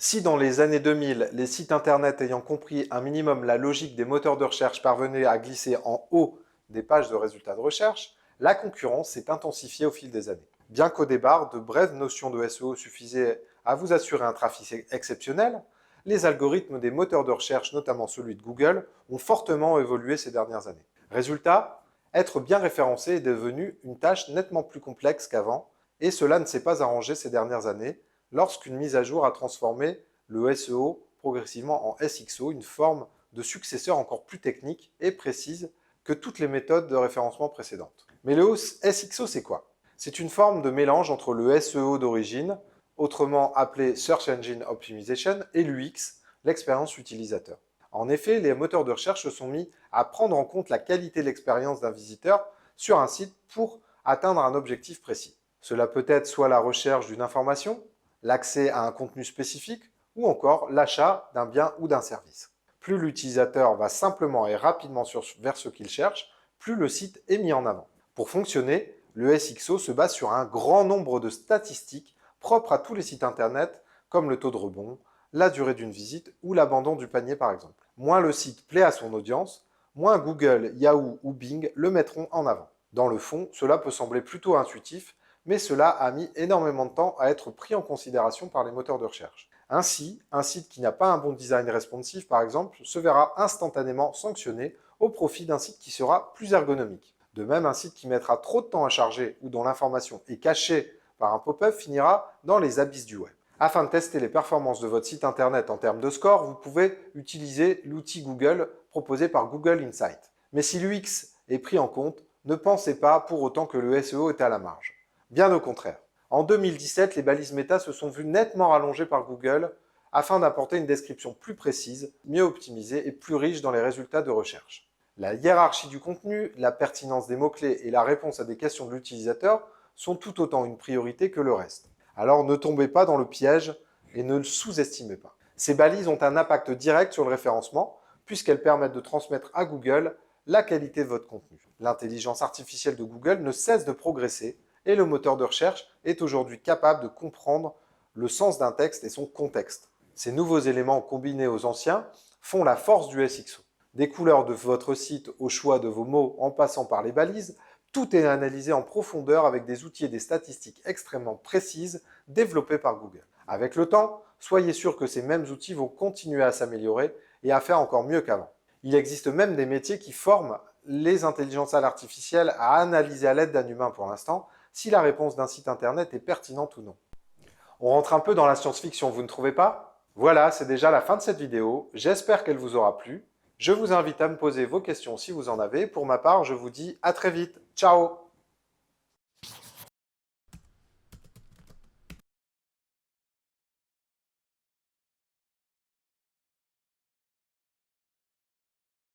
Si dans les années 2000, les sites internet ayant compris un minimum la logique des moteurs de recherche parvenaient à glisser en haut des pages de résultats de recherche, la concurrence s'est intensifiée au fil des années. Bien qu'au départ, de brèves notions de SEO suffisaient à vous assurer un trafic exceptionnel, les algorithmes des moteurs de recherche, notamment celui de Google, ont fortement évolué ces dernières années. Résultat, être bien référencé est devenu une tâche nettement plus complexe qu'avant, et cela ne s'est pas arrangé ces dernières années, lorsqu'une mise à jour a transformé le SEO progressivement en SXO, une forme de successeur encore plus technique et précise que toutes les méthodes de référencement précédentes. Mais le SXO, c'est quoi? C'est une forme de mélange entre le SEO d'origine, autrement appelé Search Engine Optimization, et l'UX, l'expérience utilisateur. En effet, les moteurs de recherche se sont mis à prendre en compte la qualité de l'expérience d'un visiteur sur un site pour atteindre un objectif précis. Cela peut être soit la recherche d'une information, l'accès à un contenu spécifique ou encore l'achat d'un bien ou d'un service. Plus l'utilisateur va simplement et rapidement vers ce qu'il cherche, plus le site est mis en avant. Pour fonctionner, le SXO se base sur un grand nombre de statistiques propres à tous les sites internet, comme le taux de rebond, la durée d'une visite ou l'abandon du panier par exemple. Moins le site plaît à son audience, moins Google, Yahoo ou Bing le mettront en avant. Dans le fond, cela peut sembler plutôt intuitif, mais cela a mis énormément de temps à être pris en considération par les moteurs de recherche. Ainsi, un site qui n'a pas un bon design responsive, par exemple, se verra instantanément sanctionné au profit d'un site qui sera plus ergonomique. De même, un site qui mettra trop de temps à charger ou dont l'information est cachée par un pop-up finira dans les abysses du web. Afin de tester les performances de votre site internet en termes de score, vous pouvez utiliser l'outil Google proposé par Google Insight. Mais si l'UX est pris en compte, ne pensez pas pour autant que le SEO est à la marge. Bien au contraire. En 2017, les balises méta se sont vues nettement rallongées par Google afin d'apporter une description plus précise, mieux optimisée et plus riche dans les résultats de recherche. La hiérarchie du contenu, la pertinence des mots-clés et la réponse à des questions de l'utilisateur sont tout autant une priorité que le reste. Alors ne tombez pas dans le piège et ne le sous-estimez pas. Ces balises ont un impact direct sur le référencement puisqu'elles permettent de transmettre à Google la qualité de votre contenu. L'intelligence artificielle de Google ne cesse de progresser et le moteur de recherche est aujourd'hui capable de comprendre le sens d'un texte et son contexte. Ces nouveaux éléments combinés aux anciens font la force du SXO. Des couleurs de votre site au choix de vos mots en passant par les balises, tout est analysé en profondeur avec des outils et des statistiques extrêmement précises développées par Google. Avec le temps, soyez sûr que ces mêmes outils vont continuer à s'améliorer et à faire encore mieux qu'avant. Il existe même des métiers qui forment les intelligences artificielles à analyser à l'aide d'un humain pour l'instant si la réponse d'un site internet est pertinente ou non. On rentre un peu dans la science-fiction, vous ne trouvez pas? Voilà, c'est déjà la fin de cette vidéo. J'espère qu'elle vous aura plu. Je vous invite à me poser vos questions si vous en avez. Pour ma part, je vous dis à très vite. Ciao!